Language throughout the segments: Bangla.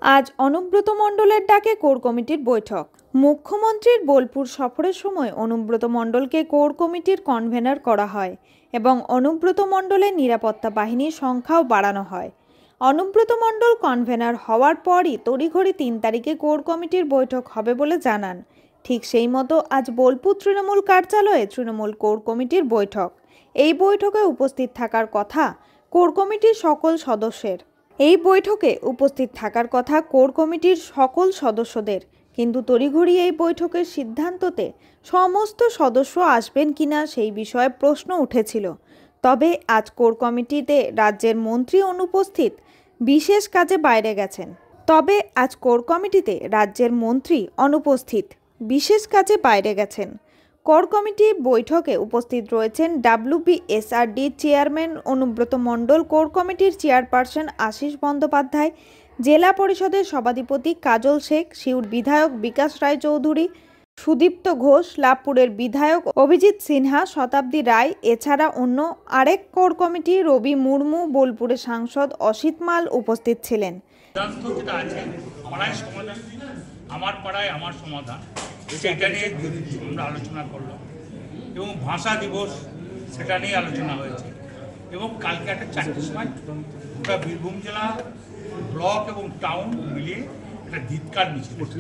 আজ অনুব্রত মণ্ডলের ডাকে কোর কমিটির বৈঠক। মুখ্যমন্ত্রীর বোলপুর সফরের সময় অনুব্রত মণ্ডলকে কোর কমিটির কনভেনর করা হয় এবং অনুব্রত মণ্ডলের নিরাপত্তা বাহিনীর সংখ্যাও বাড়ানো হয়। অনুব্রত মণ্ডল কনভেনর হওয়ার পরই তড়িঘড়ি 3 তারিখে কোর কমিটির বৈঠক হবে বলে জানান। ঠিক সেই মতো আজ বোলপুর তৃণমূল কার্যালয়ে তৃণমূল কোর কমিটির বৈঠক। এই বৈঠকে উপস্থিত থাকার কথা কোর কমিটির সকল সদস্যের। এই বৈঠকে উপস্থিত থাকার কথা কোর কমিটির সকল সদস্যদের, কিন্তু তড়িঘড়ি এই বৈঠকের সিদ্ধান্ততে সমস্ত সদস্য আসবেন কিনা সেই বিষয়ে প্রশ্ন উঠেছিল। তবে আজ কোর কমিটিতে রাজ্যের মন্ত্রী অনুপস্থিত, বিশেষ কাজে বাইরে গেছেন। কোর কমিটি বৈঠকে উপস্থিত রয়েছেন WBSRD chairman Anubrata Mondal, core কমিটির চেয়ারপারসন আশিস বন্দ্যোপাধ্যায়, জেলা পরিষদের সভাধিপতি কাজল শেখ, সিউড় বিধায়ক বিকাশ রায় চৌধুরী, সুদীপ্ত ঘোষ, লাভপুরের বিধায়ক অভিজিৎ সিনহা, শতাব্দী রায়, এছাড়া অন্য আরেক কোর কমিটি রবি মুর্মু, বোলপুরের সাংসদ অসিত মাল উপস্থিত ছিলেন। আমার পাড়ায় আমার সমাধান, সেটা নিয়ে আমরা আলোচনা করলাম এবং ভাষা দিবস সেটা নিয়ে আলোচনা হয়েছে এবং কালকে একটা 4টার সময় গোটা বীরভূম জেলা ব্লক এবং টাউন মিলিয়ে একটা ধিৎকার মিছিল হচ্ছে।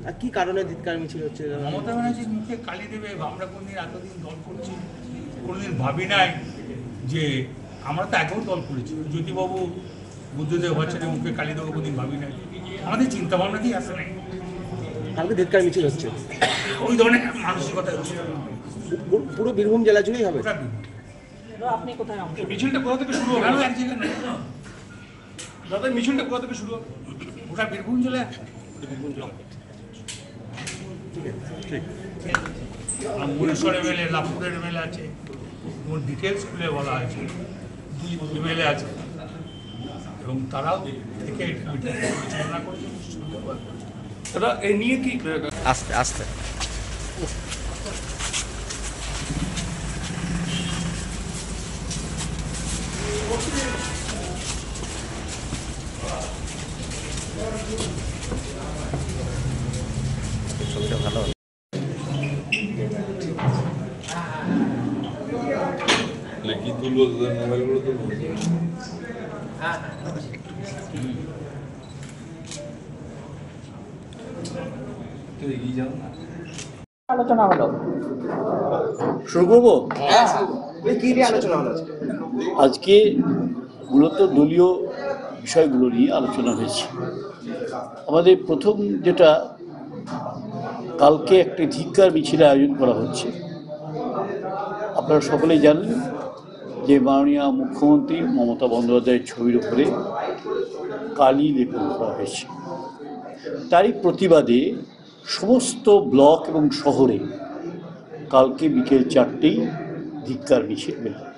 আর কি কারণে ধিৎকার মিছিল হচ্ছে? মমতা ব্যানার্জির মুখে কালি দেবে। আমরা কোনদিন এতদিন দল করছি, কোনদিন ভাবি নাই যে আমরা তো আগেও দল করেছি। জ্যোতিবাবু বুদ্ধদেব ভট্টাচার্যের মুখে কালি দেবো কোনদিন ভাবি নাই, আমাদের চিন্তা ভাবনাতেই আসে নাই। কালকে ধিৎকার মিছিল হচ্ছে, ওই ধরনের মানসিকতা হচ্ছে পুরো বীরভূম জেলা জুড়েই হবে। আপনি কোথায় মিছিলটা কোথা থেকে শুরু হবে? এক জায়গায় নয় দাদা, মিছিলটা কোথা থেকে শুরু হবে? ওটা বীরভূম জেলা। মুরেশ্বর এমএলএ, লাভপুরের এমএলএ আছে, ওর ডিটেলস খুলে বলা হয়েছে, এমএলএ আছে এবং তারাও থেকে পরিচালনা করেছে। দাদা এই নিয়ে কি আস্তে আস্তে ভালো কি তুলবো? মোবাইলগুলো তুলবো। আলোচনা হলো, শুরু করবো। কি নিয়ে আলোচনা হলো? আজকে মূলত দলীয় বিষয়গুলো নিয়ে আলোচনা হয়েছে। আমাদের প্রথম যেটা, কালকে একটি ধিক্কার মিছিল আয়োজন করা হচ্ছে। আপনারা সকলেই জানেন যে মাননীয় মুখ্যমন্ত্রী মমতা বন্দ্যোপাধ্যায়ের ছবির উপরে কালি লেপন করা হয়েছে। তারই প্রতিবাদে সমস্ত ব্লক এবং শহরে কালকে বিকেল 4টেই ধিক্কার মিছিল বের হবে।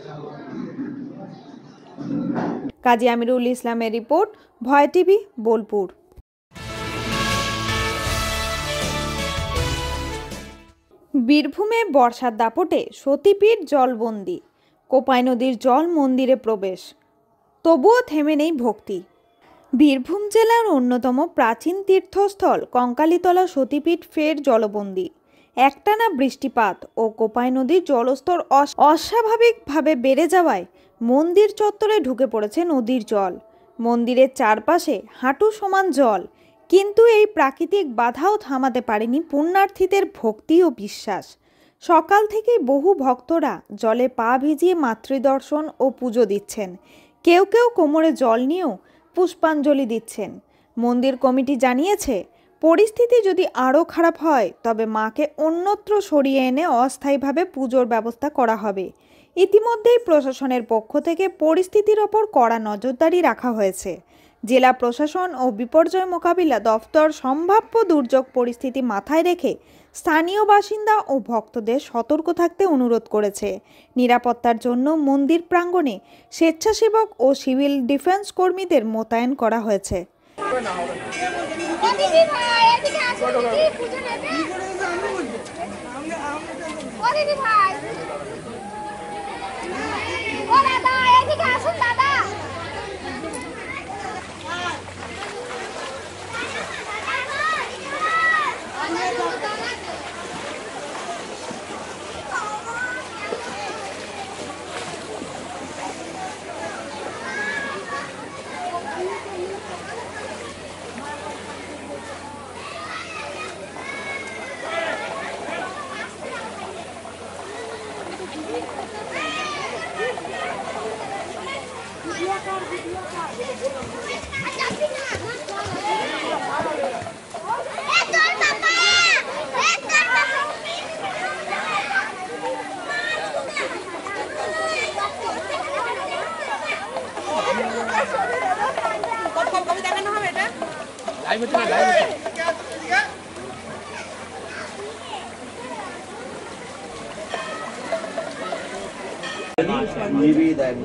কাজী আমিরুল ইসলামের রিপোর্ট, ভয় টিভি, বোলপুর। বীরভূমে বর্ষার দাপটে সতীপীঠ জলবন্দী, কোপাই নদীর জল মন্দিরে প্রবেশ, তবুও থেমে নেই ভক্তি। বীরভূম জেলার অন্যতম প্রাচীন তীর্থস্থল কঙ্কালীতলা সতীপীঠ ফের জলবন্দী। একটানা বৃষ্টিপাত ও কোপাই নদীর জলস্তর অস্বাভাবিকভাবে বেড়ে যাওয়ায় মন্দির চত্বরে ঢুকে পড়েছে নদীর জল। মন্দিরের চারপাশে হাঁটু সমান জল, কিন্তু এই প্রাকৃতিক বাধাও থামাতে পারেনি পুণ্যার্থীদের ভক্তি ও বিশ্বাস। সকাল থেকেই বহু ভক্তরা জলে পা ভিজিয়ে মাতৃদর্শন ও পুজো দিচ্ছেন। কেউ কেউ কোমরে জল নিয়েও পুষ্পাঞ্জলি দিচ্ছেন। মন্দির কমিটি জানিয়েছে, পরিস্থিতি যদি আরও খারাপ হয় তবে মাকে অন্যত্র সরিয়ে এনে অস্থায়ীভাবে পুজোর ব্যবস্থা করা হবে। ইতিমধ্যেই প্রশাসনের পক্ষ থেকে পরিস্থিতির ওপর কড়া নজরদারি রাখা হয়েছে। জেলা প্রশাসন ও বিপর্যয় মোকাবিলা দফতর সম্ভাব্য দুর্যোগ পরিস্থিতি মাথায় রেখে স্থানীয় বাসিন্দা ও ভক্তদের সতর্ক থাকতে অনুরোধ করেছে। নিরাপত্তার জন্য মন্দির প্রাঙ্গণে স্বেচ্ছাসেবক ও সিভিল ডিফেন্স কর্মীদের মোতায়েন করা হয়েছে।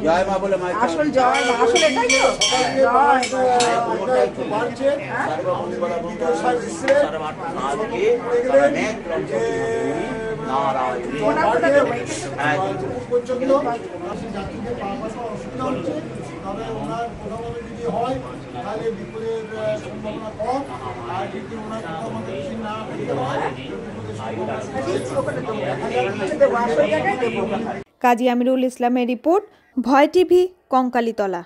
জয় মা বলে মায়ের আসল জয় মা, আসল এটাই তো জয় কাজী আমিরুল ইসলামের রিপোর্ট, ভয় টিভি, কঙ্কালীতলা।